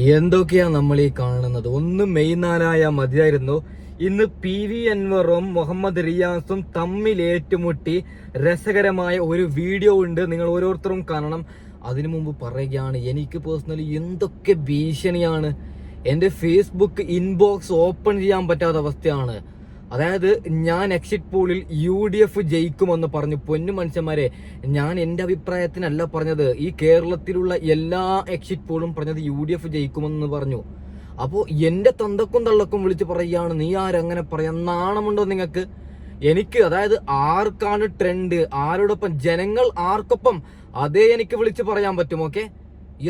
എന്തൊക്കെയാ നമ്മൾ ഈ കാണുന്നത്? ഒന്ന് മെയ് 4 മതിയായിരുന്നു. ഇന്ന് PV അൻവറും മുഹമ്മദ് റിയാസും തമ്മിൽ ഏറ്റുമുട്ടി രസകരമായ ഒരു വീഡിയോ ഉണ്ട്, നിങ്ങൾ ഓരോരുത്തരും കാണണം. അതിനു മുമ്പ് പറയുകയാണ്, എനിക്ക് പേഴ്സണലി എന്തൊക്കെ ഭീഷണിയാണ്. എൻ്റെ ഫേസ്ബുക്ക് ഇൻബോക്സ് ഓപ്പൺ ചെയ്യാൻ പറ്റാത്ത അവസ്ഥയാണ്. അതായത് ഞാൻ എക്സിറ്റ് പോളിൽ UDF ജയിക്കുമെന്ന് പറഞ്ഞു. പൊന്നു മനുഷ്യന്മാരെ, ഞാൻ എൻ്റെ അഭിപ്രായത്തിനല്ല പറഞ്ഞത്. ഈ കേരളത്തിലുള്ള എല്ലാ എക്സിറ്റ് പോളും പറഞ്ഞത് UDF ജയിക്കുമെന്ന് പറഞ്ഞു. അപ്പോൾ എൻ്റെ തന്തക്കും തള്ളക്കും വിളിച്ച് പറയുകയാണ്, നീ ആരങ്ങനെ പറയാൻ? നാണമുണ്ടോ നിങ്ങൾക്ക്? എനിക്ക്, അതായത് ആർക്കാണ് ട്രെൻഡ്, ആരോടൊപ്പം, ജനങ്ങൾ ആർക്കൊപ്പം, അതേ എനിക്ക് വിളിച്ച് പറയാൻ പറ്റും. ഓക്കെ,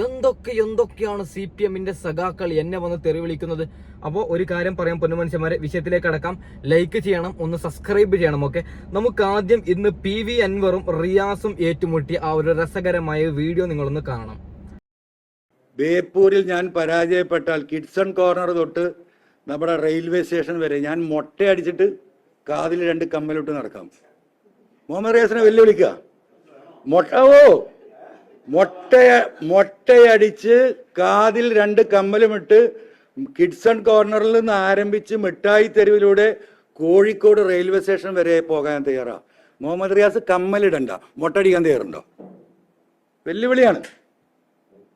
എന്തൊക്കെയാണ് CPM-ന്റെ സഖാക്കൾ എന്നെ വന്ന് തെറി വിളിക്കുന്നത്. അപ്പോൾ ഒരു കാര്യം പറയാം പൊന്നു മനുഷ്യന്മാരെ, വിഷയത്തിലേക്ക് അടക്കാം. ലൈക്ക് ചെയ്യണം, ഒന്ന് സബ്സ്ക്രൈബ് ചെയ്യണം. ഓക്കെ, നമുക്ക് ആദ്യം ഇന്ന് PV അൻവറും റിയാസും ഏറ്റുമുട്ടി ആ ഒരു രസകരമായ വീഡിയോ നിങ്ങളൊന്ന് കാണണം. ബേപ്പൂരിൽ ഞാൻ പരാജയപ്പെട്ടാൽ കിഡ്സൺ കോർണർ തൊട്ട് നമ്മുടെ റെയിൽവേ സ്റ്റേഷൻ വരെ ഞാൻ മൊട്ടയടിച്ചിട്ട് കാതിൽ 2 കമ്മലിട്ട് നടക്കാം. മുഹമ്മദ് റിയാസിനെ വെല്ലുവിളിക്കുക. മൊട്ടയടിച്ച് കാതിൽ 2 കമ്മലുമിട്ട് കിഡ്സൺ കോർണറിൽ നിന്ന് ആരംഭിച്ച് മിഠായി തെരുവിലൂടെ കോഴിക്കോട് റെയിൽവേ സ്റ്റേഷൻ വരെ പോകാൻ തയ്യാറാ. മുഹമ്മദ് റിയാസ് കമ്മലിടണ്ട, മൊട്ടടിക്കാൻ തയ്യാറുണ്ടോ? വെല്ലുവിളിയാണ്.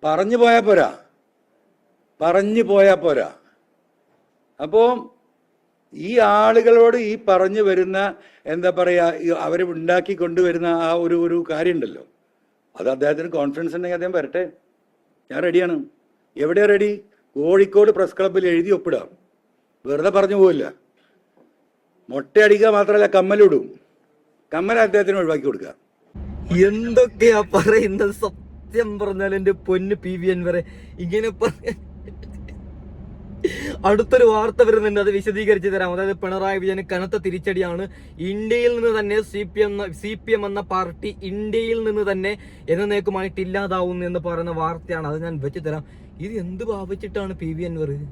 പറഞ്ഞു പോയാ പോരാ. അപ്പോ ഈ ആളുകളോട് ഈ പറഞ്ഞു വരുന്ന, എന്താ പറയാ, അവരെ ഉണ്ടാക്കി കൊണ്ടുവരുന്ന ആ ഒരു കാര്യമുണ്ടല്ലോ, അത് അദ്ദേഹത്തിന് കോൺഫിഡൻസ് ഉണ്ടെങ്കിൽ അദ്ദേഹം വരട്ടെ. ഞാൻ റെഡിയാണ്. എവിടെയാ റെഡി? കോഴിക്കോട് പ്രസ് ക്ലബ്ബിൽ എഴുതി ഒപ്പിടാം. വെറുതെ പറഞ്ഞു പോവില്ല. മൊട്ടയടിക്കുക മാത്രമല്ല, കമ്മലിടും. കമ്മൽ അദ്ദേഹത്തിന് ഒഴിവാക്കി കൊടുക്കുക. എന്തൊക്കെയാ പറയുന്നത്? സത്യം പറഞ്ഞാൽ എൻ്റെ പൊന്ന് PV അൻവറെ, ഇങ്ങനെ അടുത്തൊരു വാർത്ത വരുന്നുണ്ട്, അത് വിശദീകരിച്ച് തരാം. അതായത് പിണറായി വിജയന് കനത്ത തിരിച്ചടിയാണ്. ഇന്ത്യയിൽ നിന്ന് തന്നെ CPM എന്ന പാർട്ടി ഇന്ത്യയിൽ നിന്ന് തന്നെ എന്നേക്കുമായിട്ട് ഇല്ലാതാവുന്നു എന്ന് പറയുന്ന വാർത്തയാണ്. അത് ഞാൻ വെച്ച് തരാം. ഇത് എന്ത് ഭാവിച്ചിട്ടാണ് PV അൻവർ ഇത്?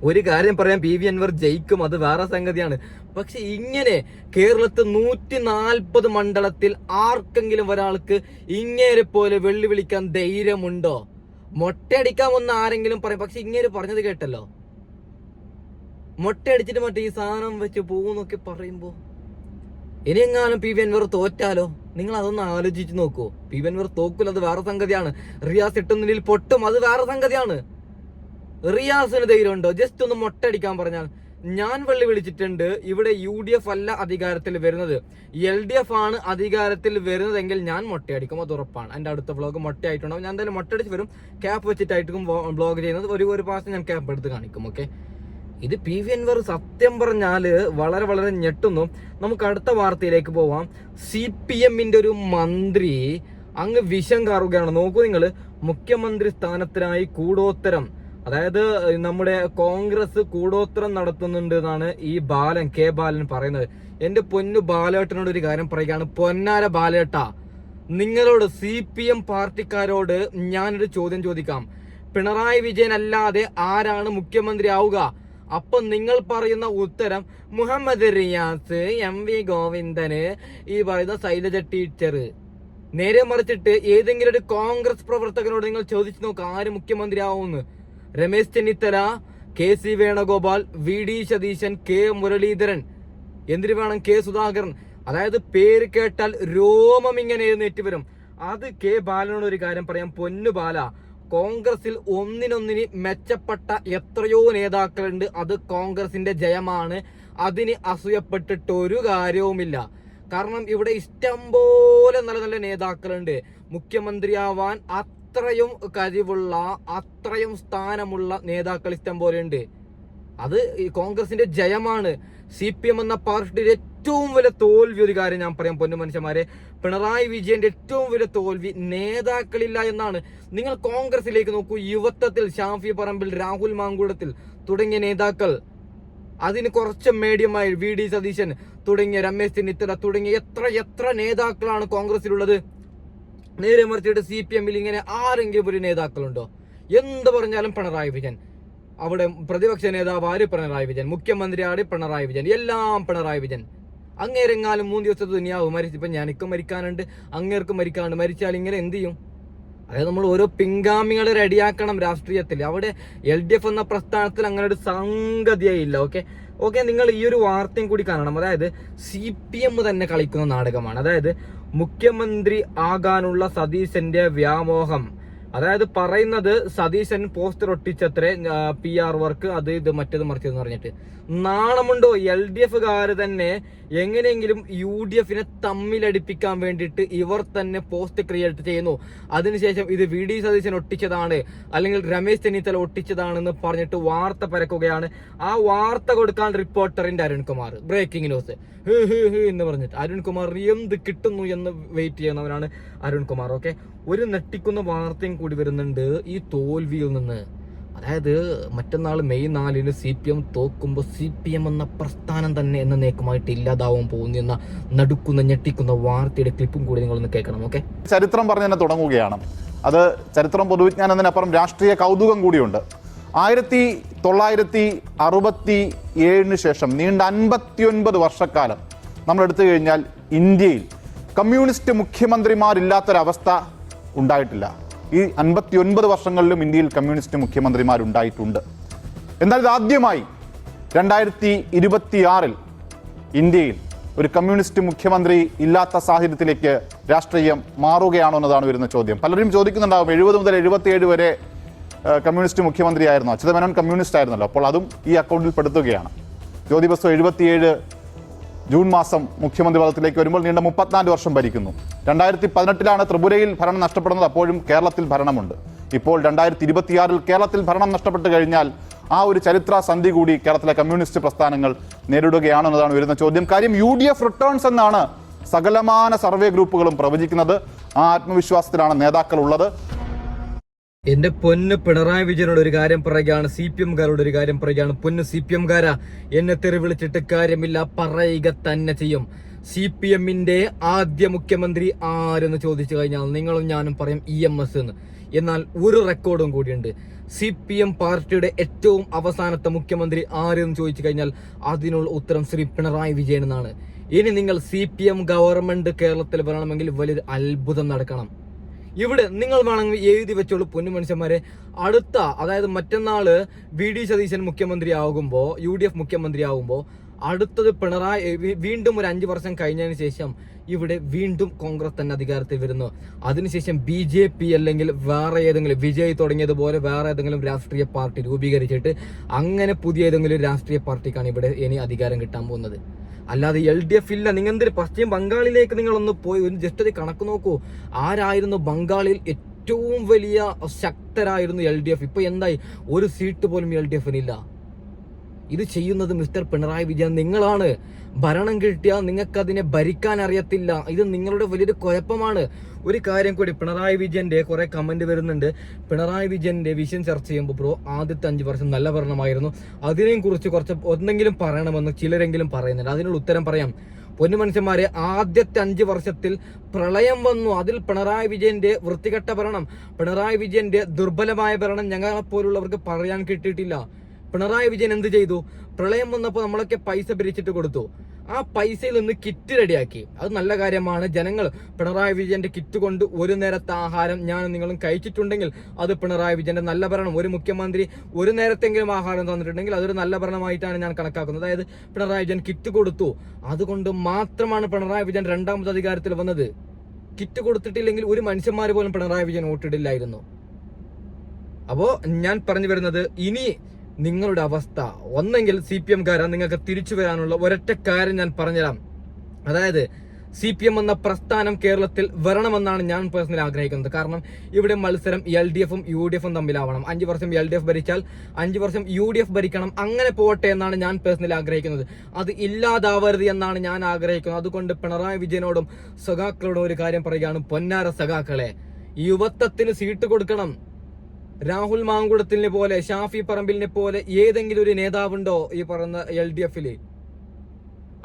ഒരു കാര്യം പറയാം, PV അൻവർ ജയിക്കും, അത് വേറെ സംഗതിയാണ്. പക്ഷെ ഇങ്ങനെ കേരളത്തിൽ 140 മണ്ഡലത്തിൽ ആർക്കെങ്കിലും ഒരാൾക്ക് ഇങ്ങേരെ പോലെ വെല്ലുവിളിക്കാൻ ധൈര്യമുണ്ടോ? മൊട്ടയടിക്കാമെന്ന് ആരെങ്കിലും പറയും. പക്ഷെ ഇങ്ങനെ പറഞ്ഞത് കേട്ടല്ലോ, മൊട്ടയടിച്ചിട്ട് മറ്റേ ഈ സാധനം വെച്ച് പോകുന്നൊക്കെ പറയുമ്പോ, ഇനിയെങ്ങാനും PV അൻവർ തോറ്റാലോ? നിങ്ങൾ അതൊന്ന് ആലോചിച്ച് നോക്കൂ. PV അൻവർ തോക്കില്ല, അത് വേറെ സംഗതിയാണ്. റിയാസ് ഇട്ടുന്നതിൽ പൊട്ടും, അത് വേറെ സംഗതിയാണ്. റിയാസിന് ധൈര്യമുണ്ടോ? ജസ്റ്റ് ഒന്ന് മൊട്ടയടിക്കാൻ പറഞ്ഞാൽ? ഞാൻ വെല്ലുവിളിച്ചിട്ടുണ്ട്. ഇവിടെ UDF അല്ല അധികാരത്തിൽ വരുന്നത്, LDF ആണ് അധികാരത്തിൽ വരുന്നതെങ്കിൽ ഞാൻ മൊട്ടയടിക്കും, അത് ഉറപ്പാണ്. എൻ്റെ അടുത്ത വ്ളോഗ് മൊട്ടയായിട്ടുണ്ടാവും. ഞാൻ എന്തായാലും മൊട്ടയടിച്ച് വരും. ക്യാപ്പ് വെച്ചിട്ടായിരിക്കും വ്ളോഗ് ചെയ്യുന്നത്. ഒരു പ്രാവശ്യം ഞാൻ ക്യാപ്പ് എടുത്ത് കാണിക്കും. ഓക്കെ, ഇത് PV അൻവർ സത്യം പറഞ്ഞാല് വളരെ ഞെട്ടുന്നു. നമുക്ക് അടുത്ത വാർത്തയിലേക്ക് പോവാം. CPM-ന്റെ ഒരു മന്ത്രി അങ്ങ് വിഷം കാറുകയാണ്. നോക്കൂ നിങ്ങൾ, മുഖ്യമന്ത്രി സ്ഥാനത്തിനായി കൂടോത്തരം, അതായത് നമ്മുടെ കോൺഗ്രസ് കൂടോത്തരം നടത്തുന്നുണ്ട് എന്നാണ് ഈ K ബാലൻ പറയുന്നത്. എന്റെ പൊന്നു ബാലേട്ടനോട് ഒരു കാര്യം പറയുകയാണ്. പൊന്നാര ബാലേട്ട, നിങ്ങളോട്, CPM പാർട്ടിക്കാരോട് ഞാനൊരു ചോദ്യം ചോദിക്കാം. പിണറായി വിജയൻ അല്ലാതെ ആരാണ് മുഖ്യമന്ത്രി ആവുക? അപ്പൊ നിങ്ങൾ പറയുന്ന ഉത്തരം മുഹമ്മദ് റിയാസ്, MV ഗോവിന്ദന്, ഈ പറയുന്ന ശൈലജ ടീച്ചർ. നേരെ മറിച്ചിട്ട് ഏതെങ്കിലും ഒരു കോൺഗ്രസ് പ്രവർത്തകനോട് നിങ്ങൾ ചോദിച്ചു നോക്കുക, ആര് മുഖ്യമന്ത്രി ആവുമെന്ന്. Ramesh Chennithala, KC Venugopal, VD Satheesan, K Muraleedharan, എന്തിനു വേണം K സുധാകരൻ. അതായത് പേര് കേട്ടാൽ രോമം ഇങ്ങനെ എഴുന്നേറ്റ് വരും. അത് K ബാലനോട് ഒരു കാര്യം പറയാം. പൊന്നു ബാല, കോൺഗ്രസിൽ ഒന്നിനൊന്നിന് മെച്ചപ്പെട്ട എത്രയോ നേതാക്കളുണ്ട്. അത് കോൺഗ്രസിന്റെ ജയമാണ്. അതിന് അസൂയപ്പെട്ടിട്ട് ഒരു കാര്യവുമില്ല. കാരണം ഇവിടെ ഇഷ്ടം പോലെ നല്ല നേതാക്കളുണ്ട്. മുഖ്യമന്ത്രിയാവാൻ അത്രയും കഴിവുള്ള, അത്രയും സ്ഥാനമുള്ള നേതാക്കൾ ഇഷ്ടം പോലെ ഉണ്ട്. അത് കോൺഗ്രസിന്റെ ജയമാണ്. CPM എന്ന പാർട്ടിയുടെ ഏറ്റവും വലിയ തോൽവി, ഒരു കാര്യം ഞാൻ പറയാം പൊന്നു മനുഷ്യന്മാരെ, പിണറായി വിജയന്റെ ഏറ്റവും വലിയ തോൽവി നേതാക്കളില്ല എന്നാണ്. നിങ്ങൾ കോൺഗ്രസിലേക്ക് നോക്കൂ. യുവത്വത്തിൽ ഷാഫി പറമ്പിൽ, രാഹുൽ മാങ്കൂടത്തിൽ തുടങ്ങിയ നേതാക്കൾ, അതിന് കുറച്ച് മീഡിയമായി VD സതീശൻ തുടങ്ങിയ രമേശ് ചെന്നിത്തല തുടങ്ങിയ എത്ര നേതാക്കളാണ് കോൺഗ്രസിലുള്ളത്. നേരെ മറിച്ചിട്ട് CPM-ൽ ഇങ്ങനെ ആരെങ്കിലും ഒരു നേതാക്കളുണ്ടോ? എന്ത് പറഞ്ഞാലും പിണറായി വിജയൻ. അവിടെ പ്രതിപക്ഷ നേതാവ് ആര്? പിണറായി വിജയൻ. മുഖ്യമന്ത്രി ആര്? പിണറായി വിജയൻ. എല്ലാം പിണറായി വിജയൻ. അങ്ങേരെങ്ങാലും 3 ദിവസത്തെ ദുനിയാവ് മരിച്ചിപ്പം ഞാനിക്കും മരിക്കാനുണ്ട്, അങ്ങേർക്കും മരിക്കാനുണ്ട്. മരിച്ചാൽ ഇങ്ങനെ എന്ത് ചെയ്യും? അതായത് നമ്മൾ ഓരോ പിൻഗാമികളെ റെഡിയാക്കണം രാഷ്ട്രീയത്തിൽ. അവിടെ LDF എന്ന പ്രസ്ഥാനത്തിൽ അങ്ങനെ ഒരു സംഗതിയായില്ല. ഓക്കെ നിങ്ങൾ ഈ ഒരു വാർത്തയും കൂടി കാണണം. അതായത് CPM തന്നെ കളിക്കുന്ന നാടകമാണ്. അതായത് മുഖ്യമന്ത്രി ആകാനുള്ള സതീശന്റെ വ്യാമോഹം. അതായത് പറയുന്നത് സതീശൻ പോസ്റ്റർ ഒട്ടിച്ചത്രേ, PR വർക്ക്, അത് ഇത് മറ്റേത് മറിച്ചതെന്ന് പറഞ്ഞിട്ട്. നാണമുണ്ടോ? LDF-കാര് തന്നെ എങ്ങനെയെങ്കിലും UDF തമ്മിലടിപ്പിക്കാൻ വേണ്ടിയിട്ട് ഇവർ തന്നെ പോസ്റ്റ് ക്രിയേറ്റ് ചെയ്യുന്നു. അതിനുശേഷം ഇത് VD സതീശൻ ഒട്ടിച്ചതാണ് അല്ലെങ്കിൽ രമേശ് ചെന്നിത്തല ഒട്ടിച്ചതാണെന്ന് പറഞ്ഞിട്ട് വാർത്ത പരക്കുകയാണ്. ആ വാർത്ത കൊടുക്കാൻ റിപ്പോർട്ടറിന്റെ അരുൺകുമാർ ബ്രേക്കിംഗ് ന്യൂസ് എന്ന് പറഞ്ഞിട്ട് അരുൺകുമാർ എന്ത് കിട്ടുന്നു എന്ന് വെയിറ്റ് ചെയ്യുന്നവരാണ് അരുൺകുമാർ. ഒരു നെട്ടിക്കുന്ന വാർത്തയും കൂടി വരുന്നുണ്ട് ഈ തോൽവിയിൽ നിന്ന്. അതായത് മറ്റന്നാൾ മെയ് 4 CPM തോക്കുമ്പോൾ CPM എന്ന പ്രസ്ഥാനം തന്നെ എന്നേക്കുമായിട്ട് ഇല്ലാതാവാൻ പോകുന്ന എന്ന നടുക്കുന്ന ഞെട്ടിക്കുന്ന വാർത്തയുടെ ക്ലിപ്പും കൂടി നിങ്ങളൊന്ന് കേൾക്കണം. ചരിത്രം പറഞ്ഞ് തന്നെ തുടങ്ങുകയാണ്. അത് ചരിത്രം പൊതുവിജ്ഞാനത്തിനപ്പുറം രാഷ്ട്രീയ കൗതുകം കൂടിയുണ്ട്. 1967 ശേഷം നീണ്ട 59 വർഷക്കാലം നമ്മൾ എടുത്തു കഴിഞ്ഞാൽ ഇന്ത്യയിൽ കമ്മ്യൂണിസ്റ്റ് മുഖ്യമന്ത്രിമാരില്ലാത്തൊരവസ്ഥ ഉണ്ടായിട്ടില്ല. ഈ 59 വർഷങ്ങളിലും ഇന്ത്യയിൽ കമ്മ്യൂണിസ്റ്റ് മുഖ്യമന്ത്രിമാരുണ്ടായിട്ടുണ്ട്. എന്നാൽ ഇതാദ്യമായി 2026 ഇന്ത്യയിൽ ഒരു കമ്മ്യൂണിസ്റ്റ് മുഖ്യമന്ത്രി ഇല്ലാത്ത സാഹചര്യത്തിലേക്ക് രാഷ്ട്രീയം മാറുകയാണോ എന്നതാണ് വരുന്ന ചോദ്യം. പലരും ചോദിക്കുന്നുണ്ടാകും, 70 മുതൽ 77 വരെ കമ്മ്യൂണിസ്റ്റ് മുഖ്യമന്ത്രിയായിരുന്നു, അച്യുതമേനോൻ കമ്മ്യൂണിസ്റ്റ് ആയിരുന്നല്ലോ, അപ്പോൾ അതും ഈ അക്കൗണ്ടിൽ പെടുത്തുകയാണ്. ജ്യോതി ബസു 77 ജൂൺ മാസം മുഖ്യമന്ത്രി പദത്തിലേക്ക് വരുമ്പോൾ നീണ്ട 34 വർഷം ഭരിക്കുന്നു. 2018 ത്രിപുരയിൽ ഭരണം നഷ്ടപ്പെടുന്നത്, അപ്പോഴും കേരളത്തിൽ ഭരണമുണ്ട്. ഇപ്പോൾ 2026 കേരളത്തിൽ ഭരണം നഷ്ടപ്പെട്ടു കഴിഞ്ഞാൽ ആ ഒരു ചരിത്ര സന്ധി കൂടി കേരളത്തിലെ കമ്മ്യൂണിസ്റ്റ് പ്രസ്ഥാനങ്ങൾ നേരിടുകയാണെന്നതാണ് വരുന്ന ചോദ്യം. കാര്യം UDF റിട്ടേൺസ് എന്നാണ് സകലമാന സർവേ ഗ്രൂപ്പുകളും പ്രവചിക്കുന്നത്. ആ ആത്മവിശ്വാസത്തിലാണ് നേതാക്കൾ ഉള്ളത്. എന്റെ പൊന്ന് പിണറായി വിജയനോട് ഒരു കാര്യം പറയുകയാണ്, CPM-കാരോട് ഒരു കാര്യം പറയുകയാണ്. പൊന്ന് CPM-കാരാ, എന്നെ തെറി വിളിച്ചിട്ട് കാര്യമില്ല, പറയുക തന്നെ ചെയ്യും. CPM-ന്റെ ആദ്യ മുഖ്യമന്ത്രി ആരെന്ന് ചോദിച്ചു കഴിഞ്ഞാൽ നിങ്ങളും ഞാനും പറയും EMS എന്ന്. എന്നാൽ ഒരു റെക്കോർഡും കൂടിയുണ്ട്. CPM പാർട്ടിയുടെ ഏറ്റവും അവസാനത്തെ മുഖ്യമന്ത്രി ആരെന്ന് ചോദിച്ചു കഴിഞ്ഞാൽ അതിനുള്ള ഉത്തരം ശ്രീ പിണറായി വിജയൻ എന്നാണ്. ഇനി നിങ്ങൾ CPM ഗവൺമെന്റ് കേരളത്തിൽ വരണമെങ്കിൽ വലിയൊരു അത്ഭുതം നടക്കണം. ഇവിടെ നിങ്ങൾ വേണമെങ്കിൽ എഴുതി വെച്ചോളൂ പൊന്നു മനുഷ്യന്മാരെ. അടുത്ത, അതായത് മറ്റന്നാള് VD സതീശൻ മുഖ്യമന്ത്രി ആകുമ്പോൾ, UDF മുഖ്യമന്ത്രി ആകുമ്പോൾ, അടുത്തത് പിണറായി വീണ്ടും ഒരു 5 വർഷം കഴിഞ്ഞതിന് ശേഷം ഇവിടെ വീണ്ടും കോൺഗ്രസ് തന്നെ അധികാരത്തിൽ വരുന്നു. അതിനുശേഷം BJP അല്ലെങ്കിൽ വേറെ ഏതെങ്കിലും വിജയ് തുടങ്ങിയതുപോലെ വേറെ ഏതെങ്കിലും രാഷ്ട്രീയ പാർട്ടി രൂപീകരിച്ചിട്ട് അങ്ങനെ പുതിയ ഏതെങ്കിലും രാഷ്ട്രീയ പാർട്ടിക്കാണ് ഇവിടെ ഇനി അധികാരം കിട്ടാൻ പോകുന്നത്. അല്ലാതെ LDF ഇല്ല. നിങ്ങൾ എന്തൊരു പശ്ചിമ ബംഗാളിലേക്ക് നിങ്ങളൊന്ന് പോയി ഒരു ജസ്റ്റ് ഒരു കണക്ക് നോക്കൂ. ആരായിരുന്നു ബംഗാളിൽ ഏറ്റവും വലിയ ശക്തരായിരുന്നു LDF? ഇപ്പൊ എന്തായി? ഒരു സീറ്റ് പോലും LDF-നില്ല. ഇത് ചെയ്യുന്നത് മിസ്റ്റർ പിണറായി വിജയൻ നിങ്ങളാണ്. ഭരണം കിട്ടിയാൽ നിങ്ങൾക്ക് അതിനെ ഭരിക്കാൻ അറിയത്തില്ല. ഇത് നിങ്ങളുടെ വലിയൊരു കുഴപ്പമാണ്. ഒരു കാര്യം കൂടി, പിണറായി വിജയന്റെ കുറെ കമന്റ് വരുന്നുണ്ട്. പിണറായി വിജയന്റെ വിഷൻ ചർച്ച ചെയ്യുമ്പോൾ ബ്രോ ആദ്യത്തെ 5 വർഷം നല്ല ഭരണമായിരുന്നു, അതിനെയും കുറിച്ച് കുറച്ച് എന്തെങ്കിലും പറയണമെന്ന് ചിലരെങ്കിലും പറയുന്നുണ്ട്. അതിനുള്ള ഉത്തരം പറയാം. പൊന്നു മനുഷ്യന്മാരെ, ആദ്യത്തെ 5 വർഷത്തിൽ പ്രളയം വന്നു. അതിൽ പിണറായി വിജയന്റെ വൃത്തികെട്ട ഭരണം, പിണറായി വിജയന്റെ ദുർബലമായ ഭരണം ഞങ്ങളെപ്പോലുള്ളവർക്ക് പറയാൻ കിട്ടിയിട്ടില്ല. പിണറായി വിജയൻ എന്ത് ചെയ്തു? പ്രളയം വന്നപ്പോൾ നമ്മളൊക്കെ പൈസ പിരിച്ചിട്ട് കൊടുത്തു. ആ പൈസയിൽ നിന്ന് കിറ്റ് റെഡിയാക്കി. അത് നല്ല കാര്യമാണ്. ജനങ്ങൾ പിണറായി വിജയന്റെ കിറ്റ് കൊണ്ട് ഒരു നേരത്തെ ആഹാരം ഞാനും നിങ്ങളും കഴിച്ചിട്ടുണ്ടെങ്കിൽ അത് പിണറായി വിജയന്റെ നല്ല ഭരണം. ഒരു മുഖ്യമന്ത്രി ഒരു നേരത്തെങ്കിലും ആഹാരം തന്നിട്ടുണ്ടെങ്കിൽ അതൊരു നല്ല ഭരണമായിട്ടാണ് ഞാൻ കണക്കാക്കുന്നത്. അതായത് പിണറായി വിജയൻ കിറ്റ് കൊടുത്തു, അതുകൊണ്ട് മാത്രമാണ് പിണറായി വിജയൻ 2ാമത് അധികാരത്തിൽ വന്നത്. കിറ്റ് കൊടുത്തിട്ടില്ലെങ്കിൽ ഒരു മനുഷ്യന്മാർ പോലും പിണറായി വിജയൻ വോട്ടിടില്ലായിരുന്നു. അപ്പോ ഞാൻ പറഞ്ഞു വരുന്നത്, ഇനി നിങ്ങളുടെ അവസ്ഥ ഒന്നെങ്കിൽ CPM-കാരാ നിങ്ങൾക്ക് തിരിച്ചു വരാനുള്ള ഒരൊറ്റ കാര്യം ഞാൻ പറഞ്ഞുതരാം. അതായത് CPM എന്ന പ്രസ്ഥാനം കേരളത്തിൽ വരണമെന്നാണ് ഞാൻ പേഴ്സണലി ആഗ്രഹിക്കുന്നത്. കാരണം ഇവിടെ മത്സരം LDF-ഉം UDF-ഉം തമ്മിലാവണം. 5 വർഷം LDF ഭരിച്ചാൽ 5 വർഷം UDF ഭരിക്കണം. അങ്ങനെ പോട്ടെ എന്നാണ് ഞാൻ പേഴ്സണലി ആഗ്രഹിക്കുന്നത്. അത് ഇല്ലാതാവരുത് എന്നാണ് ഞാൻ ആഗ്രഹിക്കുന്നത്. അതുകൊണ്ട് പിണറായി വിജയനോടും സഖാക്കളോടും ഒരു കാര്യം പറയുകയാണ്, പൊന്നാര സഖാക്കളെ, യുവത്വത്തിന് സീറ്റ് കൊടുക്കണം. രാഹുൽ മാങ്കുടത്തിനെ പോലെ, ഷാഫി പറമ്പിലിനെ പോലെ ഏതെങ്കിലും ഒരു നേതാവുണ്ടോ ഈ പറയുന്ന LDF-ല്?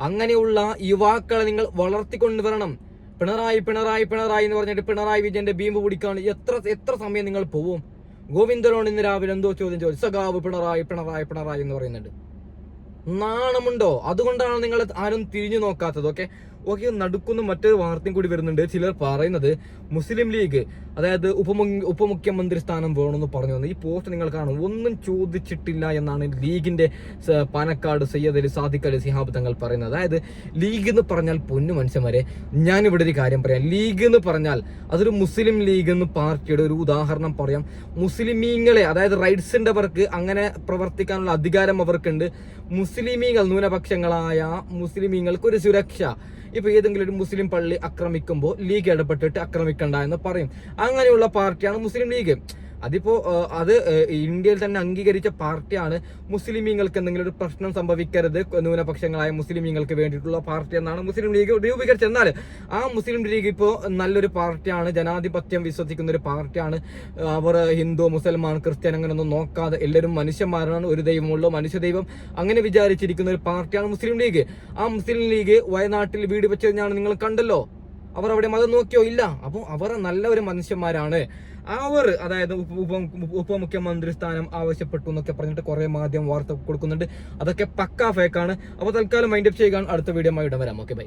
അങ്ങനെയുള്ള യുവാക്കളെ നിങ്ങൾ വളർത്തിക്കൊണ്ടുവരണം. പിണറായി പിണറായി പിണറായി എന്ന് പറഞ്ഞിട്ട് പിണറായി വിജയന്റെ ബീമ്പ് പിടിക്കാണ് എത്ര സമയം നിങ്ങൾ പോവും? ഗോവിന്ദനോട് ഇന്ന് രാവിലെ എന്തോ ചോദ്യം ചോദിച്ചു, സഖാവ് പിണറായി പിണറായി പിണറായി എന്ന് പറയുന്നുണ്ട്. നാണമുണ്ടോ? അതുകൊണ്ടാണ് നിങ്ങൾ ആരും തിരിഞ്ഞു നോക്കാത്തത്. ഓക്കെ, നടുക്കുന്ന മറ്റൊരു വാർത്തയും കൂടി വരുന്നുണ്ട്. ചിലർ പറയുന്നത് മുസ്ലിം ലീഗ്, അതായത് ഉപമുഖ്യമന്ത്രി സ്ഥാനം വേണമെന്ന് പറഞ്ഞു വന്നു. ഈ പോസ്റ്റ് നിങ്ങൾ കാണും, ഒന്നും ചോദിച്ചിട്ടില്ല എന്നാണ് ലീഗിന്റെ പാലക്കാട് സയ്യിദ് അലി സാദിഖ് അലി ശിഹാബ് തങ്ങൾ പറയുന്നത്. അതായത് ലീഗ് എന്ന് പറഞ്ഞാൽ പൊന്നു മനുഷ്യന്മാരെ, ഞാനിവിടെ ഒരു കാര്യം പറയാം. ലീഗ് എന്ന് പറഞ്ഞാൽ അതൊരു മുസ്ലിം ലീഗ് എന്ന് പാർട്ടിയുടെ ഒരു ഉദാഹരണം പറയാം. മുസ്ലിമീങ്ങളെ, അതായത് റൈറ്റ്സിന്റെ അവർക്ക് അങ്ങനെ പ്രവർത്തിക്കാനുള്ള അധികാരം അവർക്കുണ്ട്. മുസ്ലിമീങ്ങൾ, ന്യൂനപക്ഷങ്ങളായ മുസ്ലിമീങ്ങൾക്ക് ഒരു സുരക്ഷ. ഇപ്പൊ ഏതെങ്കിലും ഒരു മുസ്ലിം പള്ളി ആക്രമിക്കുമ്പോൾ ലീഗ് ഇടപെട്ടിട്ട് ആക്രമിക്കണ്ട എന്ന് പറയും. അങ്ങനെയുള്ള പാർട്ടിയാണ് മുസ്ലിം ലീഗ്. അതിപ്പോ അത് ഇന്ത്യയിൽ തന്നെ അംഗീകരിച്ച പാർട്ടിയാണ്. മുസ്ലിമീങ്ങൾക്ക് എന്തെങ്കിലും ഒരു പ്രശ്നം സംഭവിക്കരുത്, ന്യൂനപക്ഷങ്ങളായ മുസ്ലിമീങ്ങൾക്ക് വേണ്ടിയിട്ടുള്ള പാർട്ടി എന്നാണ് മുസ്ലിം ലീഗ് രൂപീകരിച്ചത്. എന്നാൽ ആ മുസ്ലിം ലീഗ് ഇപ്പോൾ നല്ലൊരു പാർട്ടിയാണ്, ജനാധിപത്യം വിശ്വസിക്കുന്ന ഒരു പാർട്ടിയാണ്. അവർ ഹിന്ദു, മുസൽമാൻ, ക്രിസ്ത്യൻ അങ്ങനെയൊന്നും നോക്കാതെ എല്ലാവരും മനുഷ്യന്മാരാണ്, ഒരു ദൈവമുള്ളൂ, മനുഷ്യ ദൈവം അങ്ങനെ വിചാരിച്ചിരിക്കുന്ന ഒരു പാർട്ടിയാണ് മുസ്ലിം ലീഗ്. ആ മുസ്ലിം ലീഗ് വയനാട്ടിൽ വീട് വെച്ചതിനാണ് നിങ്ങൾ കണ്ടല്ലോ. അവർ അവിടെ മതം നോക്കിയോ? ഇല്ല. അപ്പോൾ അവർ നല്ല ഒരു മനുഷ്യന്മാരാണ്. അവർ, അതായത് ഉപമുഖ്യമന്ത്രി സ്ഥാനം ആവശ്യപ്പെട്ടു എന്നൊക്കെ പറഞ്ഞിട്ട് കുറെ മാധ്യമ വാർത്ത കൊടുക്കുന്നുണ്ട്. അതൊക്കെ പക്കാ ഫേക്കാണ്. അപ്പോൾ തൽക്കാലം മൈൻഡപ്പ് ചെയ്യുക. അടുത്ത വീഡിയോ ആയിട്ട് വരാം. Okay, by.